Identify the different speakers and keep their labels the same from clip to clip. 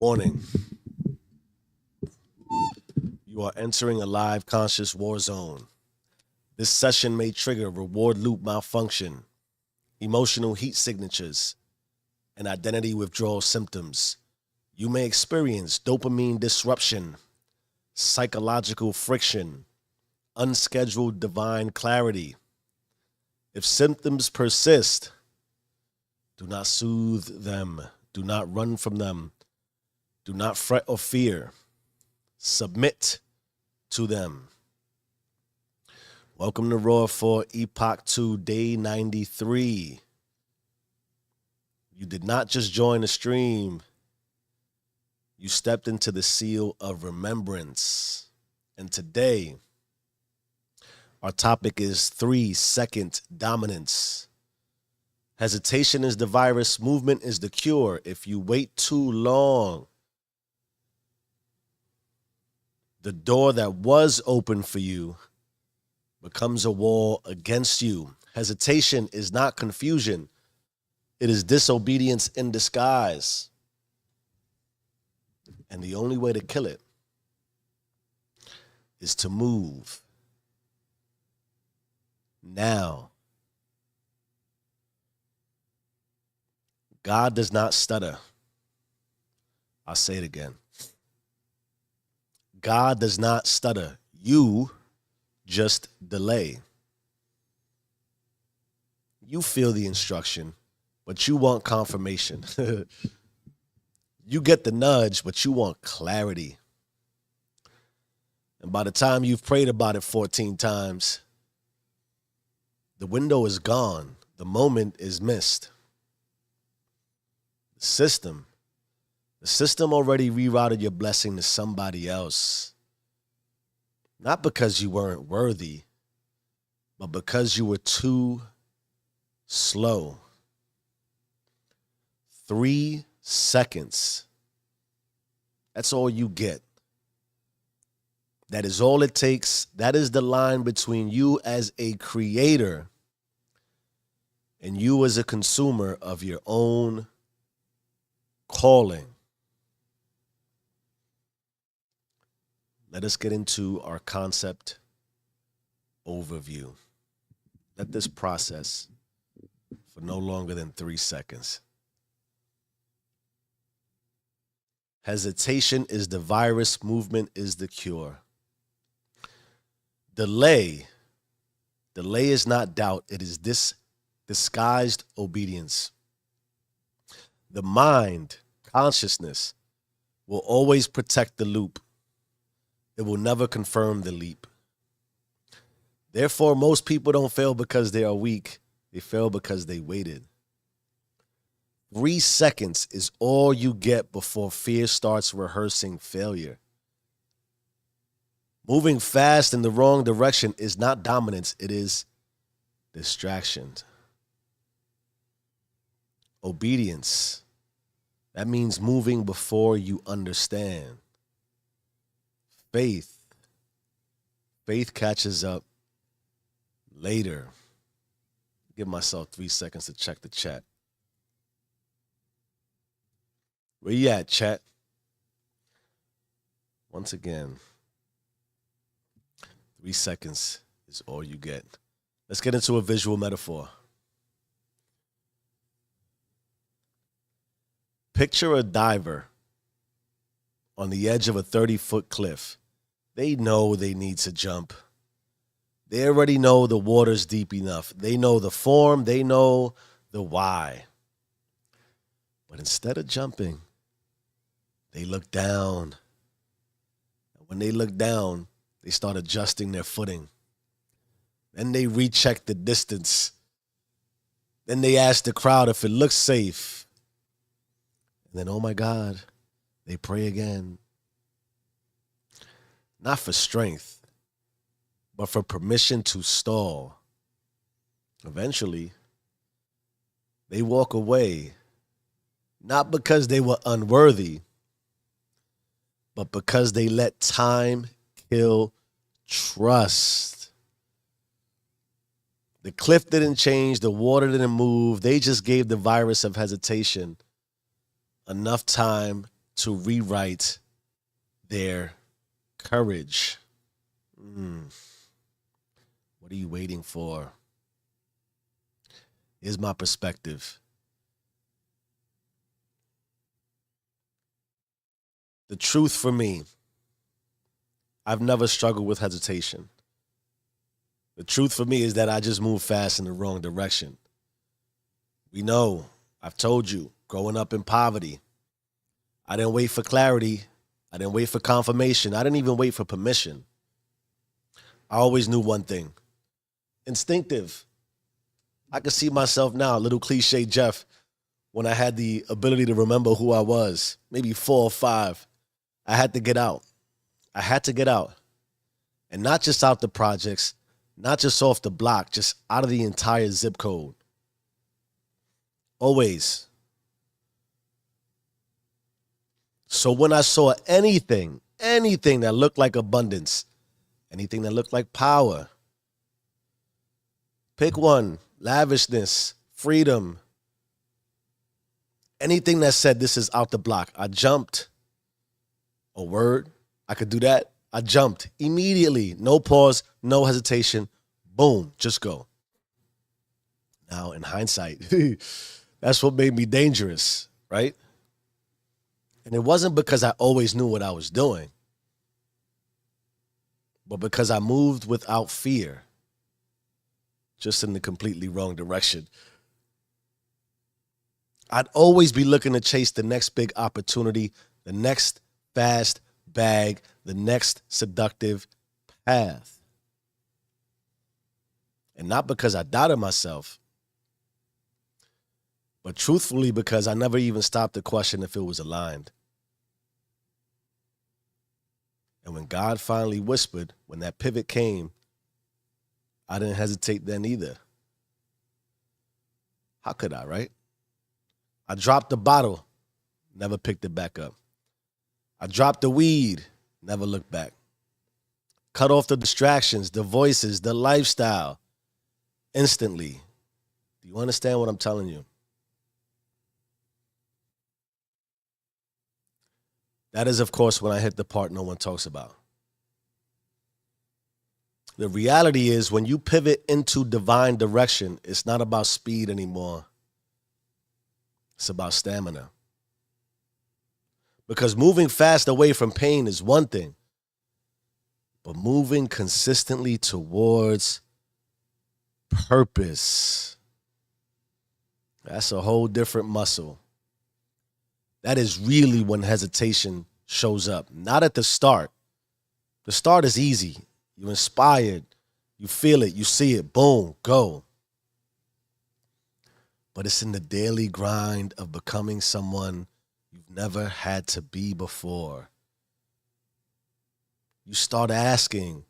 Speaker 1: Warning. You are entering a live conscious war zone. This session may trigger reward loop malfunction, emotional heat signatures, and identity withdrawal symptoms. You may experience dopamine disruption, psychological friction, unscheduled divine clarity. If symptoms persist, do not soothe them. Do not run from them. Do not fret or fear. Submit to them. Welcome to Raw for Epoch 2, Day 93. You did not just join the stream. You stepped into the seal of remembrance. And today, our topic is 3-second dominance. Hesitation is the virus. Movement is the cure. If you wait too long, the door that was open for you becomes a wall against you. Hesitation is not confusion. It is disobedience in disguise. And the only way to kill it is to move. Now, God does not stutter. I'll say it again. God does not stutter. You just delay. You feel the instruction, but you want confirmation. You get the nudge, but you want clarity. And by the time you've prayed about it 14 times, the window is gone. The moment is missed. The system already rerouted your blessing to somebody else. Not because you weren't worthy, but because you were too slow. 3 seconds. That's all you get. That is all it takes. That is the line between you as a creator and you as a consumer of your own calling. Let us get into our concept overview. Let this process for no longer than 3 seconds. Hesitation is the virus, movement is the cure. Delay is not doubt, it is disguised obedience. The mind, consciousness, will always protect the loop. It will never confirm the leap. Therefore, most people don't fail because they are weak. They fail because they waited. 3 seconds is all you get before fear starts rehearsing failure. Moving fast in the wrong direction is not dominance, it is distraction. Obedience, that means moving before you understand. Faith catches up later. Give myself 3 seconds to check the chat. Where you at, chat? Once again, 3 seconds is all you get. Let's get into a visual metaphor. Picture a diver on the edge of a 30-foot cliff. They know they need to jump. They already know the water's deep enough. They know the form. They know the why. But instead of jumping, they look down. When they look down, they start adjusting their footing. Then they recheck the distance. Then they ask the crowd if it looks safe. And then, oh my God, they pray again. Not for strength, but for permission to stall. Eventually, they walk away, not because they were unworthy, but because they let time kill trust. The cliff didn't change, the water didn't move. They just gave the virus of hesitation enough time to rewrite their courage. What are you waiting for? Here's my perspective. The truth for me, I've never struggled with hesitation. The truth for me is that I just move fast in the wrong direction. We know, I've told you, growing up in poverty, I didn't wait for clarity. I didn't wait for confirmation. I didn't even wait for permission. I always knew one thing. Instinctive. I could see myself now, a little cliche Jeff, when I had the ability to remember who I was, maybe 4 or 5. I had to get out. I had to get out. And not just out the projects, not just off the block, just out of the entire zip code. Always. So when I saw anything that looked like abundance, anything that looked like power, pick one, lavishness, freedom, anything that said this is out the block, I jumped. A word, I could do that. I jumped immediately. No pause, no hesitation. Boom, just go. Now, in hindsight, that's what made me dangerous, right? And it wasn't because I always knew what I was doing, but because I moved without fear, just in the completely wrong direction. I'd always be looking to chase the next big opportunity, the next fast bag, the next seductive path. And not because I doubted myself, but truthfully because I never even stopped to question if it was aligned. And when God finally whispered, when that pivot came, I didn't hesitate then either. How could I, right? I dropped the bottle, never picked it back up. I dropped the weed, never looked back. Cut off the distractions, the voices, the lifestyle, instantly. Do you understand what I'm telling you? That is, of course, when I hit the part no one talks about. The reality is when you pivot into divine direction, it's not about speed anymore. It's about stamina. Because moving fast away from pain is one thing, but moving consistently towards purpose, that's a whole different muscle. That is really when hesitation shows up. Not at the start. The start is easy. You're inspired. You feel it. You see it. Boom. Go. But it's in the daily grind of becoming someone you've never had to be before. You start asking,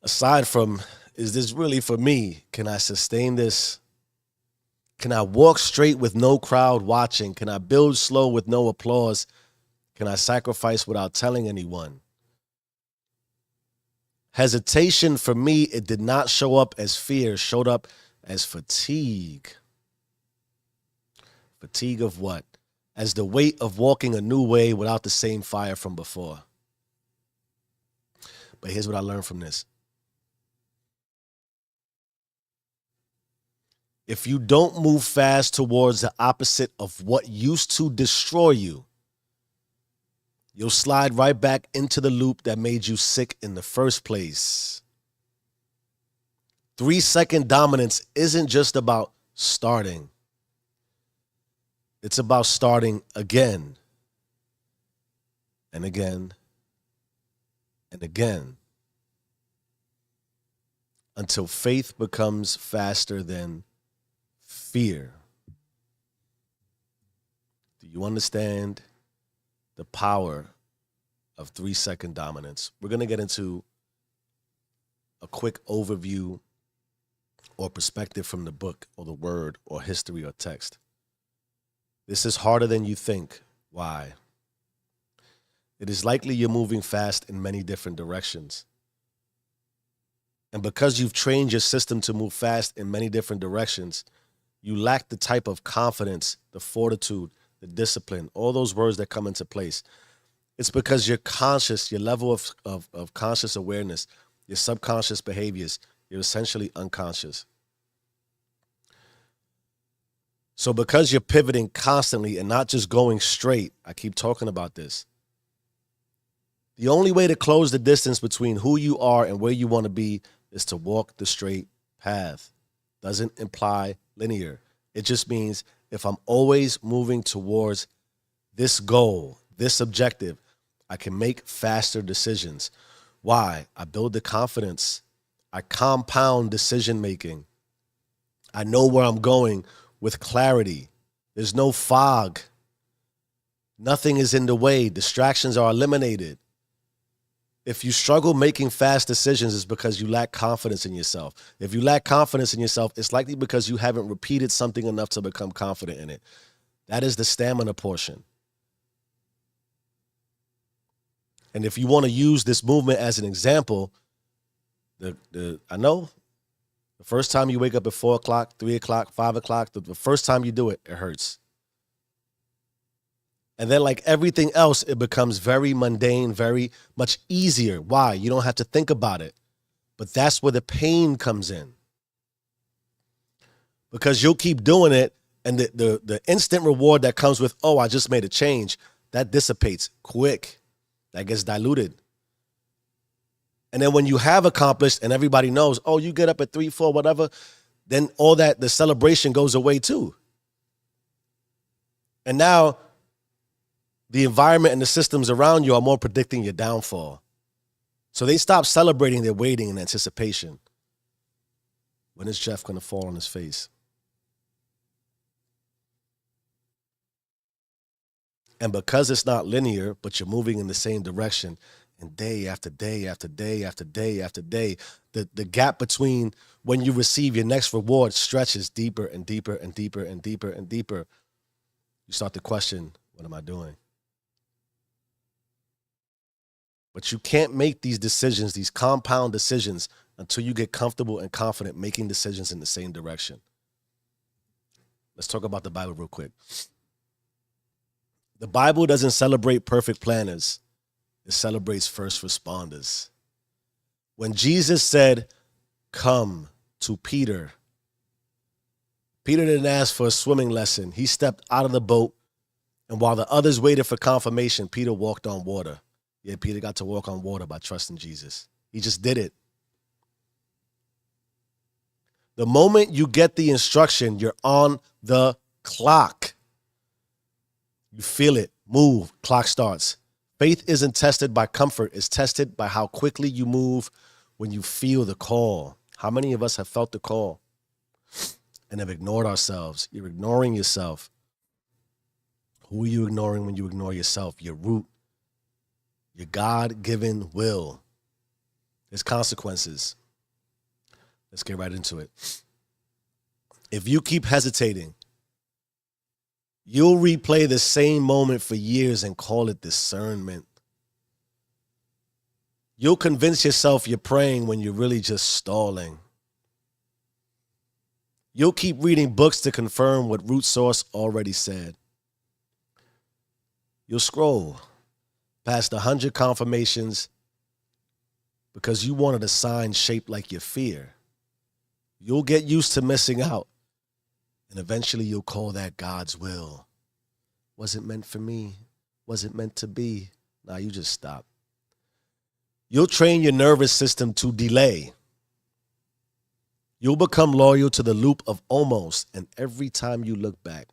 Speaker 1: aside from, is this really for me? Can I sustain this? Can I walk straight with no crowd watching? Can I build slow with no applause? Can I sacrifice without telling anyone? Hesitation for me, it did not show up as fear, it showed up as fatigue. Fatigue of what? As the weight of walking a new way without the same fire from before. But here's what I learned from this. If you don't move fast towards the opposite of what used to destroy you, you'll slide right back into the loop that made you sick in the first place. 3-second dominance isn't just about starting. It's about starting again and again and again until faith becomes faster than fear. Do you understand the power of 3-second dominance? We're going to get into a quick overview or perspective from the book or the word or history or text. This is harder than you think. Why? It is likely you're moving fast in many different directions. And because you've trained your system to move fast in many different directions, you lack the type of confidence, the fortitude, the discipline, all those words that come into place. It's because you're conscious, your level of conscious awareness, your subconscious behaviors, you're essentially unconscious. So because you're pivoting constantly and not just going straight, I keep talking about this. The only way to close the distance between who you are and where you want to be is to walk the straight path. Doesn't imply linear. It just means if I'm always moving towards this goal, this objective, I can make faster decisions. Why? I build the confidence. I compound decision making. I know where I'm going with clarity. There's no fog. Nothing is in the way. Distractions are eliminated. If you struggle making fast decisions, it's because you lack confidence in yourself. If you lack confidence in yourself, it's likely because you haven't repeated something enough to become confident in it. That is the stamina portion. And if you want to use this movement as an example, I know the first time you wake up at 4 o'clock, 3 o'clock, 5 o'clock, the first time you do it, it hurts. And then like everything else, it becomes very mundane, very much easier. Why? You don't have to think about it. But that's where the pain comes in. Because you'll keep doing it, and the instant reward that comes with, oh, I just made a change, that dissipates quick. That gets diluted. And then when you have accomplished and everybody knows, oh, you get up at 3, 4, whatever, then all that, the celebration goes away too. And now the environment and the systems around you are more predicting your downfall. So they stop celebrating, they're waiting in anticipation. When is Jeff going to fall on his face? And because it's not linear, but you're moving in the same direction, and day after day after day after day after day, the gap between when you receive your next reward stretches deeper and deeper and deeper and deeper and deeper. You start to question, what am I doing? But you can't make these decisions, these compound decisions, until you get comfortable and confident making decisions in the same direction. Let's talk about the Bible real quick. The Bible doesn't celebrate perfect planners. It celebrates first responders. When Jesus said, come to Peter, Peter didn't ask for a swimming lesson. He stepped out of the boat, and while the others waited for confirmation, Peter walked on water. Yeah, Peter got to walk on water by trusting Jesus. He just did it. The moment you get the instruction, you're on the clock. You feel it, move, clock starts. Faith isn't tested by comfort. It's tested by how quickly you move when you feel the call. How many of us have felt the call and have ignored ourselves? You're ignoring yourself. Who are you ignoring when you ignore yourself? Your root, your God-given will. There's consequences. Let's get right into it. If you keep hesitating, you'll replay the same moment for years and call it discernment. You'll convince yourself you're praying when you're really just stalling. You'll keep reading books to confirm what root source already said. You'll scroll past 100 confirmations because you wanted a sign shaped like your fear. You'll get used to missing out, and eventually you'll call that God's will. Was it meant for me? Was it meant to be? Nah, you just stop. You'll train your nervous system to delay. You'll become loyal to the loop of almost, and every time you look back,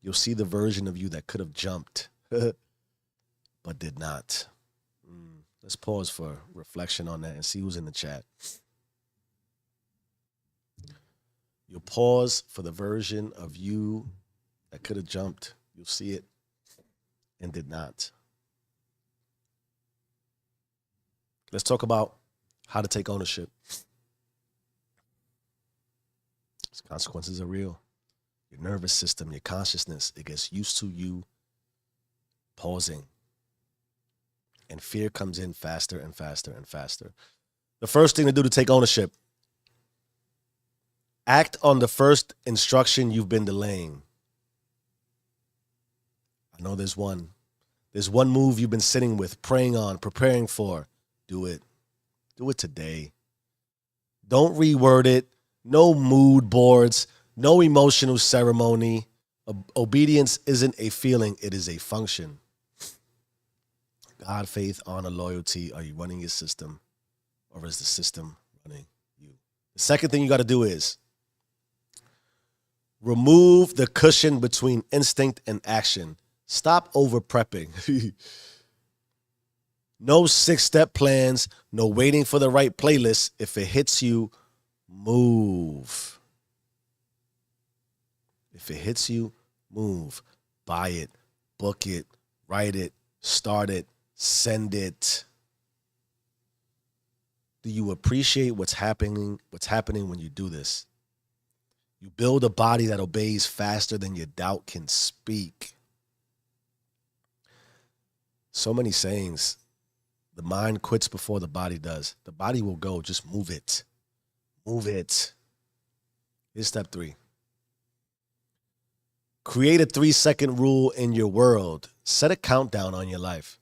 Speaker 1: you'll see the version of you that could have jumped, but did not. Let's pause for reflection on that and see who's in the chat. You'll pause for the version of you that could have jumped. You'll see it and did not. Let's talk about how to take ownership. These consequences are real. Your nervous system, your consciousness, it gets used to you pausing. And fear comes in faster and faster and faster. The first thing to do to take ownership, act on the first instruction you've been delaying. I know there's one. There's one move you've been sitting with, praying on, preparing for. Do it. Do it today. Don't reword it. No mood boards. No emotional ceremony. Obedience isn't a feeling, it is a function. God, faith, honor, loyalty. Are you running your system, or is the system running you? The second thing you got to do is remove the cushion between instinct and action. Stop over prepping. No 6-step plans, no waiting for the right playlist. If it hits you, move. If it hits you, move. Buy it, book it, write it, start it, send it. Do you appreciate what's happening when you do this? You build a body that obeys faster than your doubt can speak. So many sayings. The mind quits before the body does. The body will go. Just move it. Move it. Here's step 3. Create a 3-second rule in your world. Set a countdown on your life.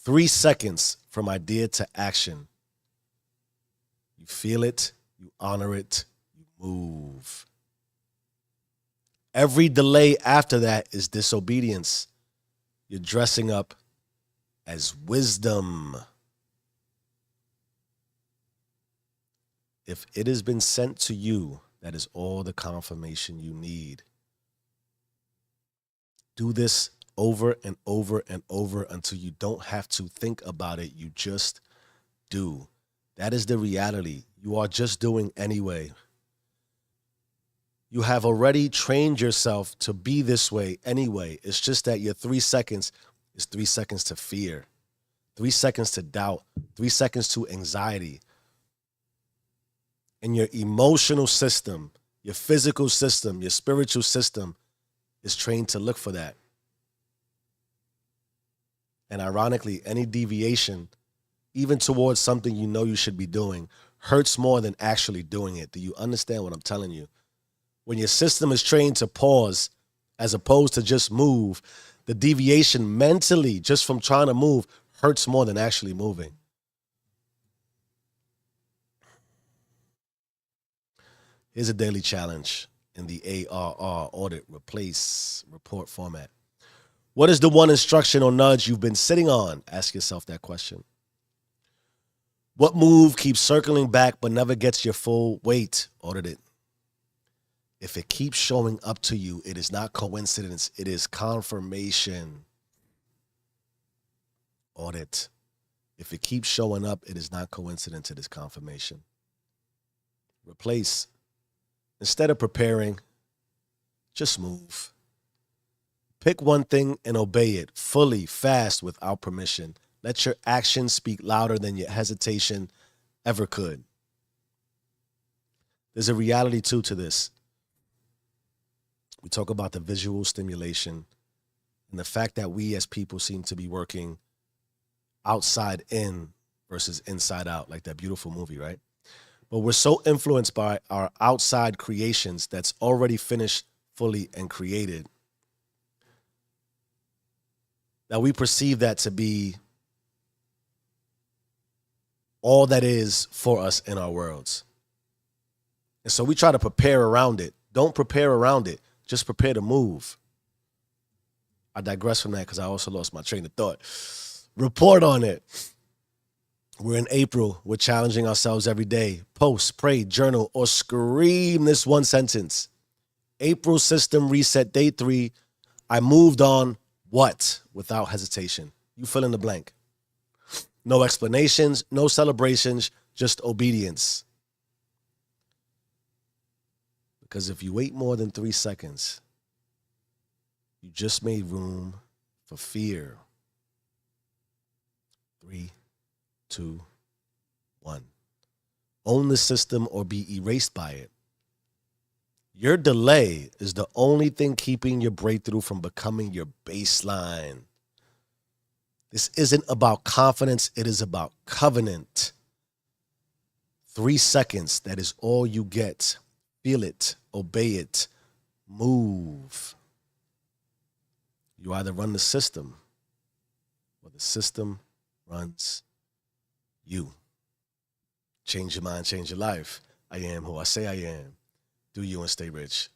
Speaker 1: 3 seconds from idea to action. You feel it. You honor it. You move. Every delay after that is disobedience. You're dressing up as wisdom. If it has been sent to you, that is all the confirmation you need. Do this over and over and over until you don't have to think about it. You just do. That is the reality. You are just doing anyway. You have already trained yourself to be this way anyway. It's just that your 3 seconds is 3 seconds to fear, 3 seconds to doubt, 3 seconds to anxiety. And your emotional system, your physical system, your spiritual system is trained to look for that. And ironically, any deviation, even towards something you know you should be doing, hurts more than actually doing it. Do you understand what I'm telling you? When your system is trained to pause as opposed to just move, the deviation mentally just from trying to move hurts more than actually moving. Here's a daily challenge in the ARR audit replace report format. What is the one instruction or nudge you've been sitting on? Ask yourself that question. What move keeps circling back but never gets your full weight? Audit it. If it keeps showing up to you, it is not coincidence. It is confirmation. Audit. If it keeps showing up, it is not coincidence. It is confirmation. Replace. Instead of preparing, just move. Pick one thing and obey it fully, fast, without permission. Let your actions speak louder than your hesitation ever could. There's a reality too to this. We talk about the visual stimulation and the fact that we as people seem to be working outside in versus inside out, like that beautiful movie, right? But we're so influenced by our outside creations that's already finished fully and created that we perceive that to be all that is for us in our worlds. And so we try to prepare around it. Don't prepare around it. Just prepare to move. I digress from that because I also lost my train of thought. Report on it. We're in April. We're challenging ourselves every day. Post, pray, journal, or scream this one sentence. April system reset day 3. I moved on what? Without hesitation. You fill in the blank. No explanations, no celebrations, just obedience. Because if you wait more than 3 seconds, you just made room for fear. 3, 2, 1. Own the system or be erased by it. Your delay is the only thing keeping your breakthrough from becoming your baseline. This isn't about confidence. It is about covenant. 3 seconds. That is all you get. Feel it. Obey it. Move. either run the system or the system runs you. Change your mind, change your life. I am who I say I am. Do you and stay rich.